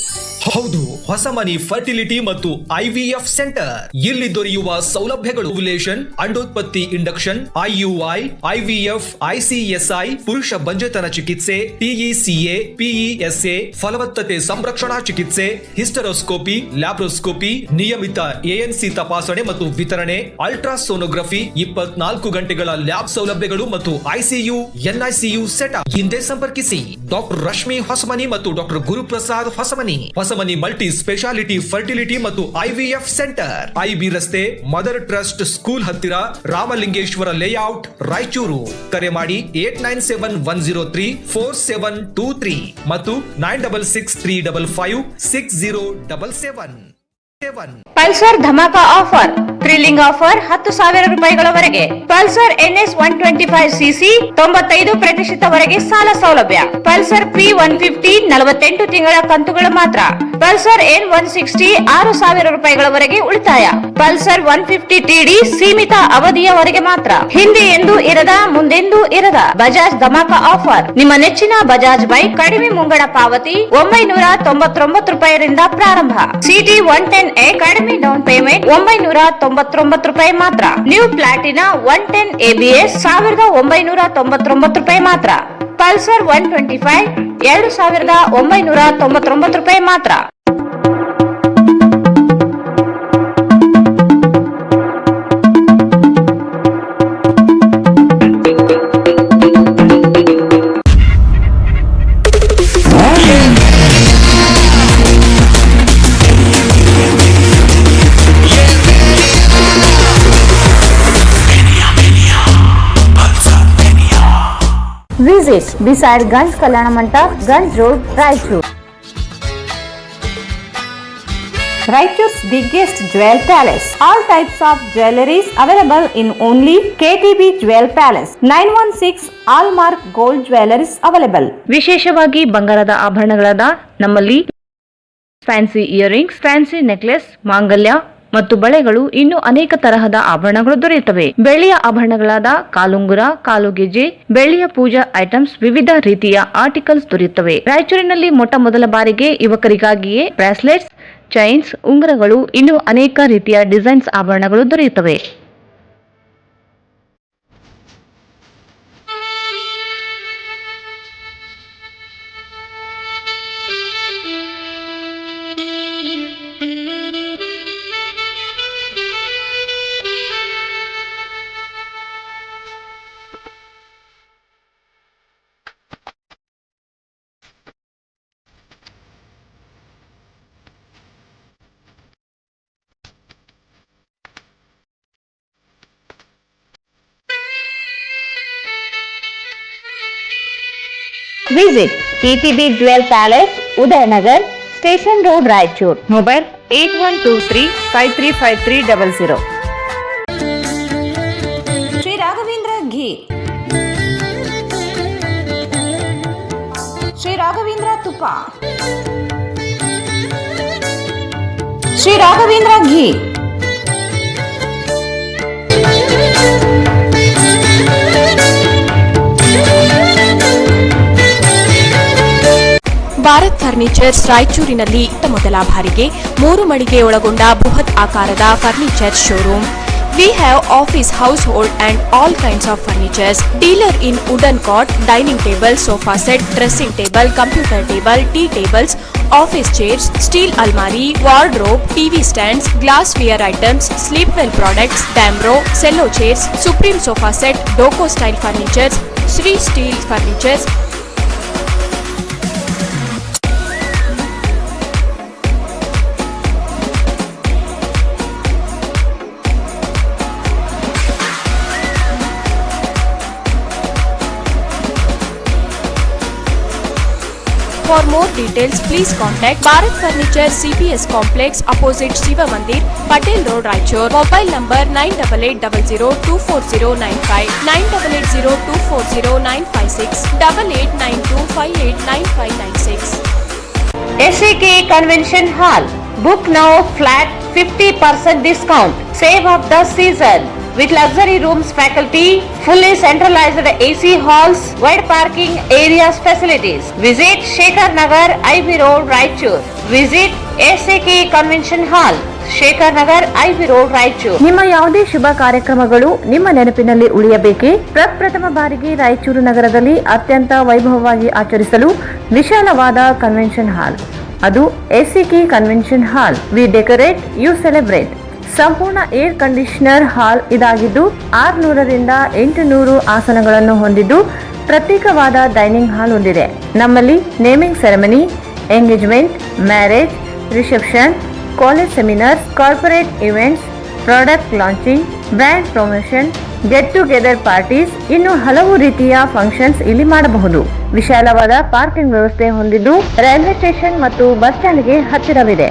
ಹೌದು, ಹೊಸಮನಿ ಫರ್ಟಿಲಿಟಿ ಮತ್ತು IVF ಸೆಂಟರ್. ಇಲ್ಲಿ ದೊರೆಯುವ ಸೌಲಭ್ಯಗಳು ಓವ್ಯುಲೇಷನ್, ಅಂಡೋತ್ಪತ್ತಿ ಇಂಡಕ್ಷನ್, IUI, IVF, ICSI, ಪುರುಷ ಬಂಜೆತನ ಚಿಕಿತ್ಸೆ, TECA, PESA, ಫಲವತ್ತತೆ ಸಂರಕ್ಷಣಾ ಚಿಕಿತ್ಸೆ, ಹಿಸ್ಟರೋಸ್ಕೋಪಿ, ಲ್ಯಾಬ್ರೋಸ್ಕೋಪಿ, ನಿಯಮಿತ ANC ತಪಾಸಣೆ ಮತ್ತು ವಿತರಣೆ, ಅಲ್ಟ್ರಾಸೋನೋಗ್ರಫಿ, 24 ಗಂಟೆಗಳ ಲ್ಯಾಬ್ ಸೌಲಭ್ಯಗಳು ಮತ್ತು ICU, NICU ಸೆಟಪ್. ಹಿಂದೆ ಸಂಪರ್ಕಿಸಿ ಡಾಕ್ಟರ್ ರಶ್ಮಿ ಹೊಸಮನಿ ಮತ್ತು doctor Guruprasad Hosamani. Hosamani multi speciality fertility ಮತ್ತು IVF ಸೆಂಟರ್, IB ರಸ್ತೆ, ಮದರ್ ಟ್ರಸ್ಟ್ ಸ್ಕೂಲ್ ಹತ್ತಿರ, ರಾಮಲಿಂಗೇಶ್ವರ ಲೇಔಟ್, ರಾಯಚೂರು. ಕರೆ ಮಾಡಿ 8971034723 ಮತ್ತು 9663556077. Pulsar dhamaka offer, thrilling offer 10,000 ರೂಪಾಯಿಗಳವರೆಗೆ. ಪಲ್ಸರ್ NS 125cc 95% ಸಾಲ ಸೌಲಭ್ಯ. ಪಲ್ಸರ್ P150 48 ತಿಂಗಳ ಕಂತುಗಳು ಮಾತ್ರ. ಪಲ್ಸರ್ N160 6,000 ರೂಪಾಯಿಗಳವರೆಗೆ ಉಳಿತಾಯ. ಪಲ್ಸರ್ 150TD ಸೀಮಿತ ಅವಧಿಯವರೆಗೆ ಮಾತ್ರ. ಹಿಂದೆ ಎಂದು ಇರದ, ಮುಂದೆಂದೂ ಇರದ ಬಜಾಜ್ ಧಮಾಕ ಆಫರ್. ನಿಮ್ಮ ನೆಚ್ಚಿನ ಬಜಾಜ್ ಬೈಕ್ ಕಡಿಮೆ ಮುಂಗಡ ಪಾವತಿ 999 ರೂಪಾಯಿರಿಂದ ಪ್ರಾರಂಭ. CT 110A ಕಡಿಮೆ ಡೌನ್ ಪೇಮೆಂಟ್ 999 ರೂಪಾಯಿ ಮಾತ್ರ. ನ್ಯೂ ಪ್ಲಾಟಿನಾ 110 ABS 1999 ರೂಪಾಯಿ ಮಾತ್ರ. ಪಲ್ಸರ್ 125 2,999 ರೂಪಾಯಿ ಮಾತ್ರ. Visit beside Ganj Kalyana Mandap, Ganj Road, Raichur. Raichur's biggest jewel palace. All types of jewelries available in only KTB Jewel Palace. 916 Allmark Gold Jewelries available. ವಿಶೇಷವಾಗಿ ಬಂಗಾರದ ಆಭರಣಗಳಾದ ನಮ್ಮಲ್ಲಿ ಫ್ಯಾನ್ಸಿ ಇಯರಿಂಗ್ಸ್, ಫ್ಯಾನ್ಸಿ ನೆಕ್ಲೆಸ್, ಮಾಂಗಲ್ಯ ಮತ್ತು ಬಳೆಗಳು, ಇನ್ನು ಅನೇಕ ತರಹದ ಆಭರಣಗಳು ದೊರೆಯುತ್ತವೆ. ಬೆಳ್ಳಿಯ ಆಭರಣಗಳಾದ ಕಾಲುಂಗುರ, ಕಾಲುಗೆಜೆ, ಬೆಳ್ಳಿಯ ಪೂಜಾ ಐಟಮ್ಸ್, ವಿವಿಧ ರೀತಿಯ ಆರ್ಟಿಕಲ್ಸ್ ದೊರೆಯುತ್ತವೆ. ರಾಯಚೂರಿನಲ್ಲಿ ಮೊಟ್ಟ ಮೊದಲ ಬಾರಿಗೆ ಯುವಕರಿಗಾಗಿಯೇ ಬ್ರಾಸ್ಲೆಟ್ಸ್, ಚೈನ್ಸ್, ಉಂಗುರಗಳು, ಇನ್ನು ಅನೇಕ ರೀತಿಯ ಡಿಸೈನ್ಸ್ ಆಭರಣಗಳು ದೊರೆಯುತ್ತವೆ. Visit KTB Jewel Palace, Udayanagar, Station Road, Raichur. Mobile 8123-535300. Sri Raghavendra Ghee, Sri Raghavendra Tupa, Sri Raghavendra Ghee. Bharat furnitures ರಾಯಚೂರಿನಲ್ಲಿ ಮೊದಲ ಬಾರಿಗೆ 3 ಮಳಿಗೆ ಒಳಗೊಂಡ ಬೃಹತ್ ಆಕಾರದ furniture showroom. We have office, household and all kinds of furnitures. Dealer in wooden cot, dining table, sofa set, dressing table, computer table, tea tables, office chairs, steel almari, wardrobe, TV stands, glassware items, sleepwell products, Damro, cello chairs, Supreme sofa set, Doco style furnitures, Sri Steel furnitures. For more details, please contact Bharat Furniture CPS Complex opposite Shiva Mandir, Patel Road, Raichur. Mobile number 9880240959, 9880240956, 8892589596. SAK Convention Hall. Book now. Flat 50% discount. Save of the season. With luxury rooms, faculty, fully centralized AC halls, wide parking areas facilities. Visit Shekhar Nagar, IB Road, Raichur. Visit SAK Convention Hall, Shekhar Nagar, IB road, Raichur. ನಿಮ್ಮ ಯಾವುದೇ ಶುಭ ಕಾರ್ಯಕ್ರಮಗಳು ನಿಮ್ಮ ನೆನಪಿನಲ್ಲಿ ಉಳಿಯಬೇಕೇ? ಪ್ರಪ್ರಥಮ ಬಾರಿಗೆ ರಾಯಚೂರು ನಗರದಲ್ಲಿ ಅತ್ಯಂತ ವೈಭವವಾಗಿ ಆಚರಿಸಲು ವಿಶಾಲವಾದ ಕನ್ವೆನ್ಷನ್ ಹಾಲ್, ಅದು SAK convention hall. We decorate, you celebrate. ಸಂಪೂರ್ಣ ಏರ್ ಕಂಡೀಷನರ್ ಹಾಲ್ ಇದಾಗಿದ್ದು 600ರಿಂದ 800 ಆಸನಗಳನ್ನು ಹೊಂದಿದ್ದು ಪ್ರತ್ಯೇಕವಾದ ಡೈನಿಂಗ್ ಹಾಲ್ ಹೊಂದಿದೆ. ನಮ್ಮಲ್ಲಿ naming ceremony, engagement, marriage, reception, college seminars, corporate events, product launching, brand promotion, get together parties, ಇನ್ನು ಹಲವು ರೀತಿಯ ಫಂಕ್ಷನ್ಸ್ ಇಲ್ಲಿ ಮಾಡಬಹುದು. ವಿಶಾಲವಾದ ಪಾರ್ಕಿಂಗ್ ವ್ಯವಸ್ಥೆ ಹೊಂದಿದ್ದು ರೈಲ್ವೆ ಸ್ಟೇಷನ್ ಮತ್ತು ಬಸ್ ಸ್ಟ್ಯಾಂಡ್ಗೆ ಹತ್ತಿರವಿದೆ.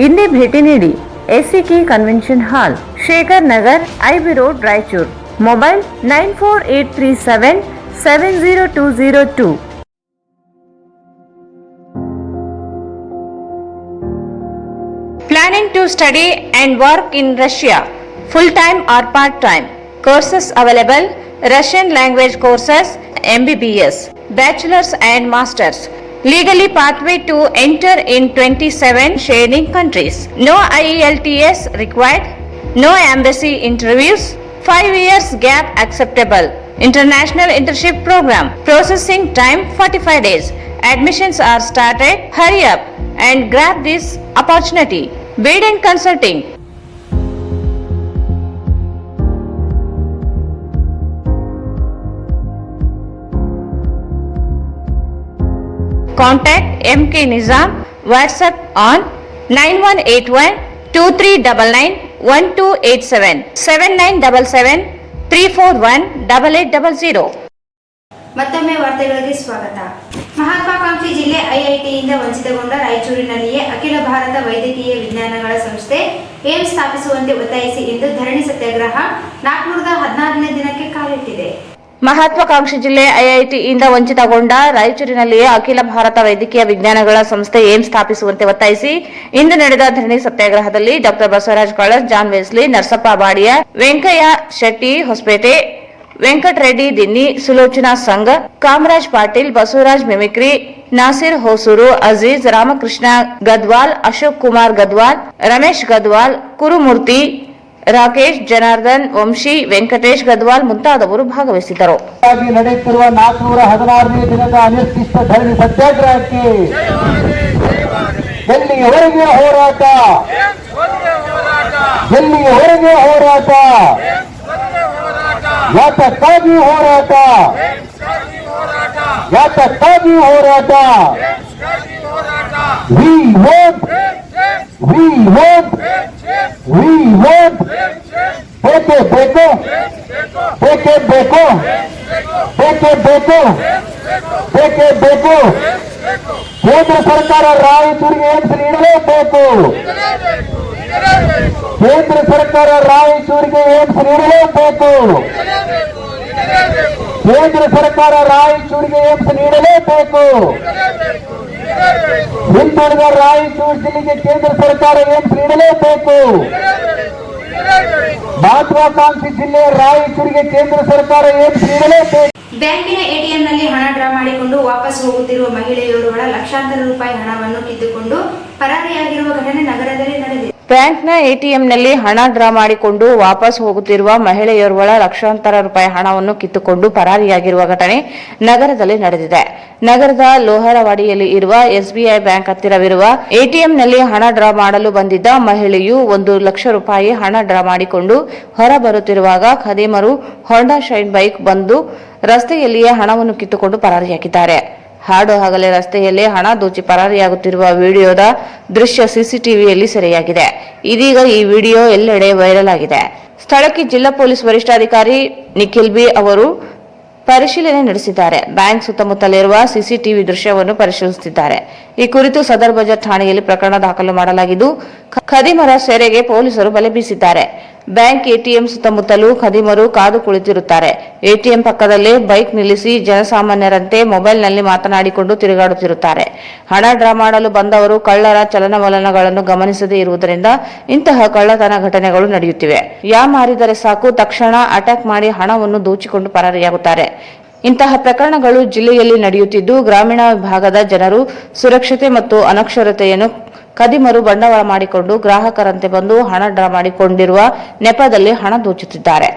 ಇಂದೇ ಭೇಟಿ ನೀಡಿ SAK convention hall, Shekhar Nagar, IB road, Raichur. Mobile 9483770202. Planning to study and work in Russia, full time or part time. Courses available: Russian language courses, MBBS, bachelor's and masters. Legally pathway to enter in 27 sharing countries. No IELTS required. No embassy interviews. 5 years gap acceptable. International internship program. Processing time 45 days. Admissions are started. Hurry up and grab this opportunity. Biden Consulting. Contact MK Nizam. WhatsApp on 9181-2399-1287 7977-341-8800. ಮತ್ತೊಮ್ಮೆ ವಾರ್ತೆಗಳಿಗೆ ಸ್ವಾಗತ. ಮಹತ್ವಾಕಾಂಕ್ಷಿ ಜಿಲ್ಲೆ ಐಐಟಿಯಿಂದ ವಂಚಿತಗೊಂಡ ರಾಯಚೂರಿನಲ್ಲಿಯೇ ಅಖಿಲ ಭಾರತ ವೈದ್ಯಕೀಯ ವಿಜ್ಞಾನಗಳ ಸಂಸ್ಥೆ ಏಮ್ಸ್ ಸ್ಥಾಪಿಸುವಂತೆ ಒತ್ತಾಯಿಸಿ ಇಂದು ಧರಣಿ ಸತ್ಯಾಗ್ರಹ 416ನೇ ದಿನಕ್ಕೆ ಕಾಲಿಟ್ಟಿದೆ. ಮಹತ್ವಾಕಾಂಕ್ಷಿ ಜಿಲ್ಲೆ ಐಐಟಿಯಿಂದ ವಂಚಿತಗೊಂಡ ರಾಯಚೂರಿನಲ್ಲಿಯೇ ಅಖಿಲ ಭಾರತ ವೈದ್ಯಕೀಯ ವಿಜ್ಞಾನಗಳ ಸಂಸ್ಥೆ ಏಮ್ಸ್ ಸ್ಥಾಪಿಸುವಂತೆ ಒತ್ತಾಯಿಸಿ ಇಂದು ನಡೆದ ಧರಣಿ ಸತ್ಯಾಗ್ರಹದಲ್ಲಿ ಡಾಕ್ಟರ್ ಬಸವರಾಜ್ ಕಳಸ್, ಜಾನ್ ವೆಸ್ಲಿ, ನರಸಪ್ಪ ಬಾಡಿಯ, ವೆಂಕಯ್ಯ ಶೆಟ್ಟಿ ಹೊಸಪೇಟೆ, ವೆಂಕಟರೆಡ್ಡಿ ದಿನ್ನಿ, ಸುಲೋಚನಾ ಸಂಘ, ಕಾಮರಾಜ್ ಪಾಟೀಲ್, ಬಸವರಾಜ್ ಮಿಮಿಕ್ರಿ, ನಾಸಿರ್ ಹೊಸೂರು, ಅಜೀಜ್, ರಾಮಕೃಷ್ಣ ಗದ್ವಾಲ್, ಅಶೋಕ್ ಕುಮಾರ್ ಗದ್ವಾಲ್, ರಮೇಶ್ ಗದ್ವಾಲ್, ಕುರುಮೂರ್ತಿ, ರಾಕೇಶ್, ಜನಾರ್ದನ್, ವಂಶಿ, ವೆಂಕಟೇಶ್ ಗದ್ವಾಲ್ ಮುಂತಾದವರು ಭಾಗವಹಿಸಿದ್ದರು. ನಡೆಯುತ್ತಿರುವ 416ನೇ ದಿನದ ಅನಿರ್ದಿಷ್ಟ ಧರಣಿ ಸತ್ಯಾಗ್ರಹಕ್ಕೆ ಎಲ್ಲಿಯವರೆಗೆ ಹೋರಾಟ, ಎಲ್ಲಿಯವರೆಗೆ ಹೋರಾಟ, ಯಾತಕ್ಕಾಗಿ ಹೋರಾಟ, ಯಾತಕ್ಕಾಗಿ ಹೋರಾಟ. We want, we want, we want. ಬೇಕೇ ಬೇಕು, ಬೇಕೇ ಬೇಕು, ಬೇಕೇ ಬೇಕು, ಬೇಕೇ ಬೇಕು. ಕೇಂದ್ರ ಸರ್ಕಾರ ರಾಯಚೂರಿಗೆ ಏಮ್ಸ್ ನೀಡಲೇಬೇಕು. ಕೇಂದ್ರ ಸರ್ಕಾರ ರಾಯಚೂರಿಗೆ ಏಮ್ಸ್ ನೀಡಲೇಬೇಕು. ಕೇಂದ್ರ ಸರ್ಕಾರ ರಾಯಚೂರಿಗೆ ಏಮ್ಸ್ ನೀಡಲೇಬೇಕು. ಹಿಂದುಳಿದ ರಾಯಚೂರು ಜಿಲ್ಲೆಗೆ ಕೇಂದ್ರ ಸರ್ಕಾರ ಏಮ್ಸ್ ನೀಡಲೇಬೇಕು. ಮಹತ್ವಾಕಾಂಕ್ಷಿ ಜಿಲ್ಲೆ ರಾಯಚೂರಿಗೆ ಕೇಂದ್ರ ಸರ್ಕಾರ ಏಮ್ಸ್ ನೀಡಲೇಬೇಕು. ಬ್ಯಾಂಕಿನ ಎಟಿಎಂನಲ್ಲಿ ಹಣ ಡ್ರಾ ಮಾಡಿಕೊಂಡು ವಾಪಸ್ ಹೋಗುತ್ತಿರುವ ಮಹಿಳೆಯೋರ್ವಳ ಲಕ್ಷಾಂತರ ರೂಪಾಯಿ ಹಣವನ್ನು ಕಿತ್ತುಕೊಂಡು ಪರಾರಿಯಾಗಿರುವ ಘಟನೆ ನಗರದಲ್ಲಿ ನಡೆದಿದೆ. ಬ್ಯಾಂಕ್ನ ಎಟಿಎಂನಲ್ಲಿ ಹಣ ಡ್ರಾ ಮಾಡಿಕೊಂಡು ವಾಪಸ್ ಹೋಗುತ್ತಿರುವ ಮಹಿಳೆಯೋರ್ವಳ ಲಕ್ಷಾಂತರ ರೂಪಾಯಿ ಹಣವನ್ನು ಕಿತ್ತುಕೊಂಡು ಪರಾರಿಯಾಗಿರುವ ಘಟನೆ ನಗರದಲ್ಲಿ ನಡೆದಿದೆ. ನಗರದ ಲೋಹರವಾಡಿಯಲ್ಲಿ ಇರುವ SBI ಬ್ಯಾಂಕ್ ಹತ್ತಿರವಿರುವ ಎಟಿಎಂನಲ್ಲಿ ಹಣ ಡ್ರಾ ಮಾಡಲು ಬಂದಿದ್ದ ಮಹಿಳೆಯು 1 ಲಕ್ಷ ರೂಪಾಯಿ ಹಣ ಡ್ರಾ ಮಾಡಿಕೊಂಡು ಹೊರಬರುತ್ತಿರುವಾಗ ಖದೀಮರು ಹೋಂಡಾ ಶೈನ್ ಬೈಕ್ ಬಂದು ರಸ್ತೆಯಲ್ಲಿಯೇ ಹಣವನ್ನು ಕಿತ್ತುಕೊಂಡು ಪರಾರಿಯಾಗಿದ್ದಾರೆ. ಹಾಡು ಹಗಲೇ ರಸ್ತೆಯಲ್ಲೇ ಹಣ ದೋಚಿ ಪರಾರಿಯಾಗುತ್ತಿರುವ ವಿಡಿಯೋದ ದೃಶ್ಯ ಸಿಸಿಟಿವಿಯಲ್ಲಿ ಸೆರೆಯಾಗಿದೆ. ಇದೀಗ ಈ ವಿಡಿಯೋ ಎಲ್ಲೆಡೆ ವೈರಲ್ ಆಗಿದೆ. ಸ್ಥಳಕ್ಕೆ ಜಿಲ್ಲಾ ಪೊಲೀಸ್ ವರಿಷ್ಠಾಧಿಕಾರಿ ನಿಖಿಲ್ ಬಿ ಅವರು ಪರಿಶೀಲನೆ ನಡೆಸಿದ್ದಾರೆ. ಬ್ಯಾಂಕ್ ಸುತ್ತಮುತ್ತಲಿರುವ ಸಿಸಿಟಿವಿ ದೃಶ್ಯವನ್ನು ಪರಿಶೀಲಿಸುತ್ತಿದ್ದಾರೆ. ಈ ಕುರಿತು ಸದರ್ ಬಜಾರ್ ಠಾಣೆಯಲ್ಲಿ ಪ್ರಕರಣ ದಾಖಲು ಮಾಡಲಾಗಿದ್ದು, ಖದೀಮರ ಸೆರೆಗೆ ಪೊಲೀಸರು ಬಲೆ ಬೀಸಿದ್ದಾರೆ. ಬ್ಯಾಂಕ್ ಎಟಿಎಂ ಸುತ್ತಮುತ್ತಲೂ ಖದೀಮರು ಕಾದು ಕುಳಿತಿರುತ್ತಾರೆ. ಎಟಿಎಂ ಪಕ್ಕದಲ್ಲೇ ಬೈಕ್ ನಿಲ್ಲಿಸಿ ಜನಸಾಮಾನ್ಯರಂತೆ ಮೊಬೈಲ್ನಲ್ಲಿ ಮಾತನಾಡಿಕೊಂಡು ತಿರುಗಾಡುತ್ತಿರುತ್ತಾರೆ. ಹಣ ಡ್ರಾ ಮಾಡಲು ಬಂದವರು ಕಳ್ಳರ ಚಲನವಲನಗಳನ್ನು ಗಮನಿಸದೇ ಇರುವುದರಿಂದ ಇಂತಹ ಕಳ್ಳತನ ಘಟನೆಗಳು ನಡೆಯುತ್ತಿವೆ. ಮಾರಿದರೆ ಸಾಕು, ತಕ್ಷಣ ಅಟ್ಯಾಕ್ ಮಾಡಿ ಹಣವನ್ನು ದೋಚಿಕೊಂಡು ಪರಾರಿಯಾಗುತ್ತಾರೆ. ಇಂತಹ ಪ್ರಕರಣಗಳು ಜಿಲ್ಲೆಯಲ್ಲಿ ನಡೆಯುತ್ತಿದ್ದು, ಗ್ರಾಮೀಣ ಭಾಗದ ಜನರು ಸುರಕ್ಷತೆ ಮತ್ತು ಅನಕ್ಷರತೆಯನ್ನು ಖದೀಮರು ಬಂಡವಾಳ ಮಾಡಿಕೊಂಡು ಗ್ರಾಹಕರಂತೆ ಬಂದು ಹಣ ಡ್ರಾ ಮಾಡಿಕೊಂಡಿರುವ ನೆಪದಲ್ಲಿ ಹಣ ದೋಚುತ್ತಿದ್ದಾರೆ.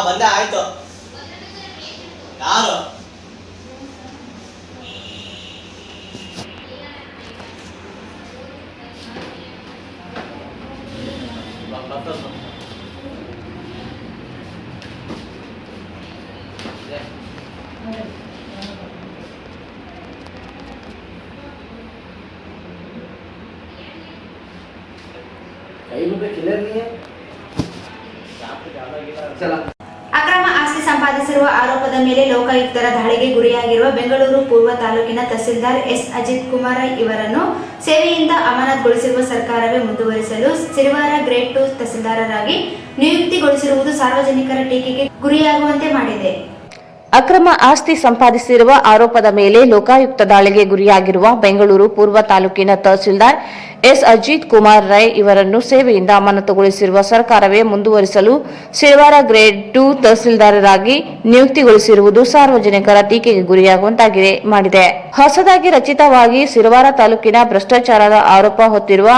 ಬಂದೆ ಆಯ್ತು. ಯಾರು ಅಕ್ರಮ ಆಸ್ತಿ ಸಂಪಾದಿಸಿರುವ ಆರೋಪದ ಮೇಲೆ ಲೋಕಾಯುಕ್ತರ ದಾಳಿಗೆ ಗುರಿಯಾಗಿರುವ ಬೆಂಗಳೂರು ಪೂರ್ವ ತಾಲೂಕಿನ ತಹಸೀಲ್ದಾರ್ ಎಸ್ ಅಜಿತ್ ಕುಮಾರ್ ಇವರನ್ನು ಸೇವೆಯಿಂದ ಅಮಾನತುಗೊಳಿಸಿರುವ ಸರ್ಕಾರವೇ ಮುಂದುವರಿಸಲು ಸಿರಿವಾರ ಗ್ರೇಡ್ 2 ತಹಸೀಲ್ದಾರರಾಗಿ ನಿಯುಕ್ತಿಗೊಳಿಸಿರುವುದು ಸಾರ್ವಜನಿಕರ ಟೀಕೆಗೆ ಗುರಿಯಾಗುವಂತೆ ಮಾಡಿದೆ. ಅಕ್ರಮ ಆಸ್ತಿ ಸಂಪಾದಿಸಿರುವ ಆರೋಪದ ಮೇಲೆ ಲೋಕಾಯುಕ್ತ ದಾಳಿಗೆ ಗುರಿಯಾಗಿರುವ ಬೆಂಗಳೂರು ಪೂರ್ವ ತಾಲೂಕಿನ ತಹಸೀಲ್ದಾರ್ ಎಸ್ ಅಜಿತ್ ಕುಮಾರ್ ರೈ ಇವರನ್ನು ಸೇವೆಯಿಂದ ಅಮಾನತುಗೊಳಿಸಿರುವ ಸರ್ಕಾರವೇ ಮುಂದುವರಿಸಲು ಸಿರಿವಾರ ಗ್ರೇಡ್ 2 ತಹಸೀಲ್ದಾರರಾಗಿ ನಿಯುಕ್ತಿಗೊಳಿಸಿರುವುದು ಸಾರ್ವಜನಿಕರ ಟೀಕೆಗೆ ಗುರಿಯಾಗುವಂತಾಗಿದೆ ಮಾಡಿದೆ. ಹೊಸದಾಗಿ ರಚಿತವಾಗಿ ಸಿರಿವಾರ ತಾಲೂಕಿನ ಭ್ರಷ್ಟಾಚಾರದ ಆರೋಪ ಹೊತ್ತಿರುವ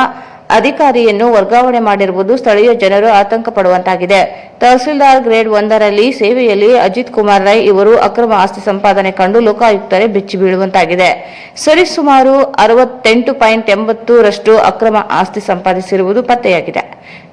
ಅಧಿಕಾರಿಯನ್ನು ವರ್ಗಾವಣೆ ಮಾಡಿರುವುದು ಸ್ಥಳೀಯ ಜನರು ಆತಂಕ ಪಡುವಂತಾಗಿದೆ. ತಹಸೀಲ್ದಾರ್ ಗ್ರೇಡ್ 1ರಲ್ಲಿ ಸೇವೆಯಲ್ಲಿ ಅಜಿತ್ ಕುಮಾರ್ ರೈ ಇವರು ಅಕ್ರಮ ಆಸ್ತಿ ಸಂಪಾದನೆ ಕಂಡು ಲೋಕಾಯುಕ್ತರೇ ಬೆಚ್ಚಿ ಬೀಳುವಂತಾಗಿದೆ. ಸರಿಸುಮಾರು 68.80% ಅಕ್ರಮ ಆಸ್ತಿ ಸಂಪಾದಿಸಿರುವುದು ಪತ್ತೆಯಾಗಿದೆ.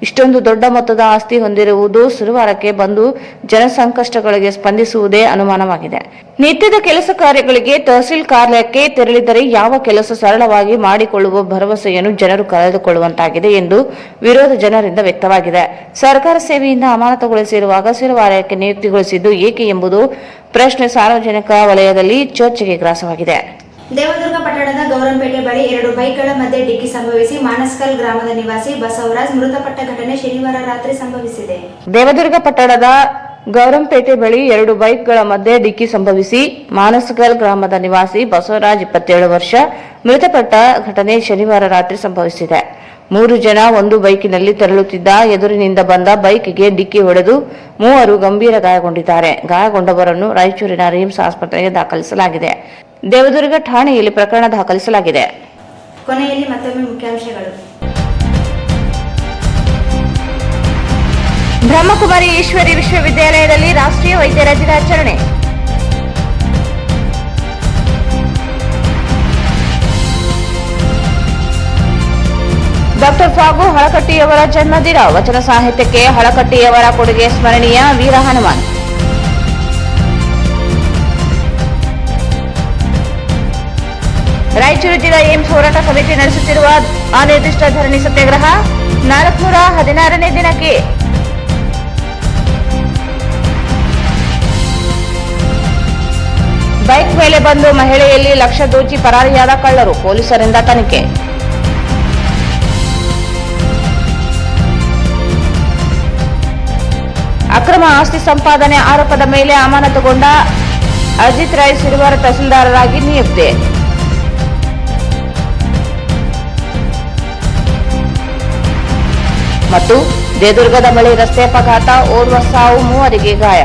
ಇಷ್ಟೊಂದು ದೊಡ್ಡ ಮೊತ್ತದ ಆಸ್ತಿ ಹೊಂದಿರುವುದು ಸಿರಿವಾರಕ್ಕೆ ಬಂದು ಜನಸಂಕಷ್ಟಗಳಿಗೆ ಸ್ಪಂದಿಸುವುದೇ ಅನುಮಾನವಾಗಿದೆ. ನಿತ್ಯದ ಕೆಲಸ ಕಾರ್ಯಗಳಿಗೆ ತಹಸೀಲ್ ಕಾರ್ಯಾಲಯಕ್ಕೆ ತೆರಳಿದರೆ ಯಾವ ಕೆಲಸ ಸರಳವಾಗಿ ಮಾಡಿಕೊಳ್ಳುವ ಭರವಸೆಯನ್ನು ಜನರು ಕಳೆದುಕೊಳ್ಳುವಂತಾಗಿದೆ ಎಂದು ವಿರೋಧ ಜನರಿಂದ ವ್ಯಕ್ತವಾಗಿದೆ. ಸರ್ಕಾರ ಸೇವೆಯಿಂದ ಅಮಾನತುಗೊಳಿಸಿರುವಾಗ ಸಿರಿವಾರಕ್ಕೆ ನಿಯುಕ್ತಿಗೊಳಿಸಿದ್ದು ಏಕೆ ಎಂಬುದು ಪ್ರಶ್ನೆ ಸಾರ್ವಜನಿಕ ವಲಯದಲ್ಲಿ ಚರ್ಚೆಗೆ ಗ್ರಾಸವಾಗಿದೆ. ದೇವದುರ್ಗ ಪಟ್ಟಣದ ಗೌರಂಪೇಟೆ ಬಳಿ 2 ಬೈಕ್ಗಳ ಮಧ್ಯೆ ಡಿಕ್ಕಿ ಸಂಭವಿಸಿ ಮಾನಸ್ಕಲ್ ಗ್ರಾಮದ ನಿವಾಸಿ ಬಸವರಾಜ್ ಮೃತಪಟ್ಟ ಘಟನೆ ಶನಿವಾರ ರಾತ್ರಿ ಸಂಭವಿಸಿದೆ. ದೇವದುರ್ಗ ಪಟ್ಟಣದ ಗೌರಂಪೇಟೆ ಬಳಿ 2 ಬೈಕ್ಗಳ ಮಧ್ಯೆ ಡಿಕ್ಕಿ ಸಂಭವಿಸಿ ಮಾನಸ್ಕಲ್ ಗ್ರಾಮದ ನಿವಾಸಿ ಬಸವರಾಜ್ 27 ವರ್ಷ ಮೃತಪಟ್ಟ ಘಟನೆ ಶನಿವಾರ ರಾತ್ರಿ ಸಂಭವಿಸಿದೆ. 3 ಜನ ಒಂದು ಬೈಕಿನಲ್ಲಿ ತೆರಳುತ್ತಿದ್ದ ಎದುರಿನಿಂದ ಬಂದ ಬೈಕ್ಗೆ ಡಿಕ್ಕಿ ಹೊಡೆದು 3 ಗಂಭೀರ ಗಾಯಗೊಂಡಿದ್ದಾರೆ. ಗಾಯಗೊಂಡವರನ್ನು ರಾಯಚೂರಿನ ರಿಮ್ಸ್ ಆಸ್ಪತ್ರೆಗೆ ದಾಖಲಿಸಲಾಗಿದೆ. ದೇವದುರ್ಗ ಠಾಣೆಯಲ್ಲಿ ಪ್ರಕರಣ ದಾಖಲಿಸಲಾಗಿದೆ. ಕೊನೆಯಲ್ಲಿ ಮತ್ತೊಮ್ಮೆ ಮುಖ್ಯಾಂಶಗಳು. ಬ್ರಹ್ಮಕುಮಾರಿ ಈಶ್ವರಿ ವಿಶ್ವವಿದ್ಯಾಲಯದಲ್ಲಿ ರಾಷ್ಟ್ರೀಯ ವೈದ್ಯರ ದಿನಾಚರಣೆ. ಡಾಕ್ಟರ್ ಫಾಗು ಹಳಕಟ್ಟಿಯವರ ಜನ್ಮದಿನ. ವಚನ ಸಾಹಿತ್ಯಕ್ಕೆ ಹಳಕಟ್ಟಿಯವರ ಕೊಡುಗೆ ಸ್ಮರಣೀಯ. ವೀರ ಹನುಮಾನ್. ರಾಯಚೂರು ಜಿಲ್ಲಾ ಏಮ್ಸ್ ಹೋರಾಟ ಸಮಿತಿ ನಡೆಸುತ್ತಿರುವ ಅನಿರ್ದಿಷ್ಟ ಧರಣಿ ಸತ್ಯಾಗ್ರಹ 416ನೇ ದಿನಕ್ಕೆ. ಬೈಕ್ ಮೇಲೆ ಬಂದು ಮಹಿಳೆಯಲ್ಲಿ ಲಕ್ಷ ದೋಚಿ ಪರಾರಿಯಾದ ಕಳ್ಳರು. ಪೊಲೀಸರಿಂದ ತನಿಖೆ. ಅಕ್ರಮ ಆಸ್ತಿ ಸಂಪಾದನೆ ಆರೋಪದ ಮೇಲೆ ಅಮಾನತುಗೊಂಡ ಅಜಿತ್ ರೈ ಸಿರಿವಾರ ತಹಸೀಲ್ದಾರರಾಗಿ ನಿಯುಕ್ತಿ. ಮತ್ತು ದೇವದುರ್ಗದ ಬಳಿ ರಸ್ತೆ ಅಪಘಾತ, ಓರ್ವ ಸಾವು, 3 ಗಾಯ.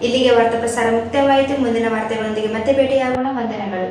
ಇಲ್ಲಿಗೆ ವಾರ್ತಾ ಪ್ರಸಾರ ಮುಕ್ತಾಯವಾಯಿತು. ಮುಂದಿನ ವಾರ್ತೆಗಳೊಂದಿಗೆ ಮತ್ತೆ ಭೇಟಿಯಾಗೋಣ. ವಂದನೆಗಳು.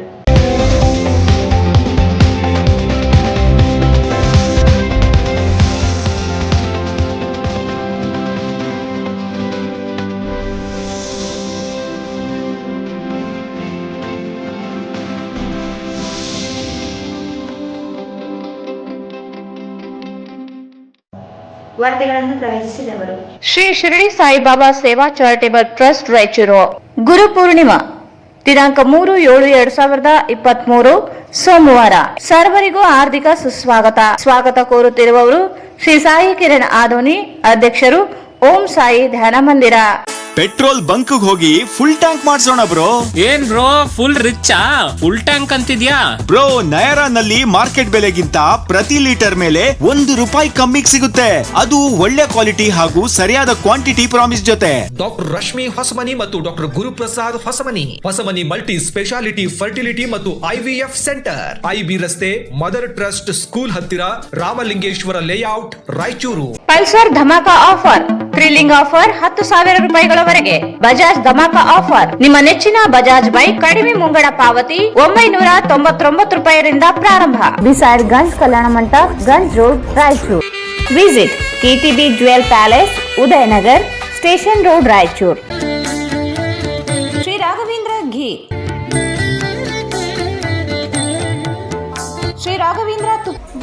ವಾರ್ತೆಗಳನ್ನು ಪ್ರವೇಶಿಸಿದವರು ಶ್ರೀ ಶಿರಡಿ ಸಾಯಿಬಾಬಾ ಸೇವಾ ಚಾರಿಟೇಬಲ್ ಟ್ರಸ್ಟ್ ರಾಯಚೂರು. ಗುರು ಪೂರ್ಣಿಮಾ ದಿನಾಂಕ 3/7/2023 ಸೋಮವಾರ. ಸರ್ವರಿಗೂ ಹಾರ್ದಿಕ ಸ್ವಾಗತ ಕೋರುತ್ತಿರುವವರು ಶ್ರೀ ಸಾಯಿ ಕಿರಣ್ ಆದೋನಿ, ಅಧ್ಯಕ್ಷರು, ಓಂ ಸಾಯಿ ಧ್ಯಾನ ಮಂದಿರ. ಪೆಟ್ರೋಲ್ ಬಂಕ್ ಹೋಗಿ ಫುಲ್ ಟ್ಯಾಂಕ್ ಮಾಡ್ಸೋಣ ಬ್ರೋ. ಏನ್ ಬ್ರೋ ಫುಲ್ ರಿಚ್ಚಾ? ಫುಲ್ ಟ್ಯಾಂಕ್ ಅಂತಿದ್ಯಾ? ಬ್ರೋ, ನಯರಾನಲ್ಲಿ ಮಾರ್ಕೆಟ್ ಬೆಲೆಗಿಂತ ಪ್ರತಿ ಲೀಟರ್ ಮೇಲೆ ₹1 ಕಮ್ಮಿಗೆ ಸಿಗುತ್ತೆ. ಅದು ಒಳ್ಳೆ ಕ್ವಾಲಿಟಿ ಹಾಗೂ ಸರಿಯಾದ ಕ್ವಾಂಟಿಟಿ ಪ್ರಾಮಿಸ್ ಜೊತೆ. ಡಾಕ್ಟರ್ ರಶ್ಮಿ ಹೊಸಮನಿ ಮತ್ತು doctor Guruprasad Hosamani multi speciality fertility ಮತ್ತು IVF ಸೆಂಟರ್, IB ರಸ್ತೆ, ಮದರ್ ಟ್ರಸ್ಟ್ ಸ್ಕೂಲ್ ಹತ್ತಿರ, Ramalingeshwara layout, Raichur. Pulsar dhamaka offer, thrilling offer, ₹10,000 Bajaj dhamaka offer. ನಿಮ್ಮ ನೆಚ್ಚಿನ ಬಜಾಜ್ ಬೈಕ್ ಕಡಿಮೆ ಮುಂಗಡ ಪಾವತಿ ₹999 ಪ್ರಾರಂಭ. Beside Ganj Kalyana Mantapa, Ganj road, Raichur. Visit KTB jewel palace, Udayanagar, station road, Raichur. Shri Raghavendra ghee, Shri Raghavendra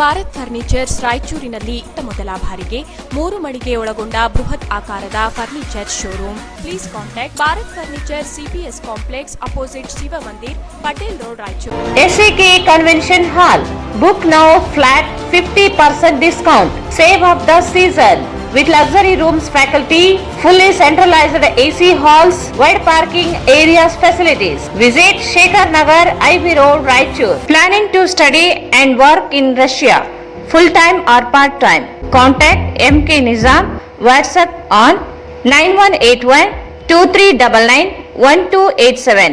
Bharat furnitures ರಾಯಚೂರಿನಲ್ಲಿ ಮೊದಲ ಬಾರಿಗೆ 3 ಮಳಿಗೆ ಒಳಗೊಂಡ ಬೃಹತ್ ಆಕಾರದ furniture showroom. Please contact Bharat furniture, CPS complex, opposite Shiva Mandir, Patel road, Raichur. SAK convention hall. Book now flat 50% discount. Save of the season with luxury rooms, faculty, fully centralized AC halls, wide parking areas, facilities. Visit Shekhar Nagar, IB Road, Raichur. Planning to study and work in Russia, full time or part time? Contact MK Nizam. WhatsApp on 9181 2399 1287.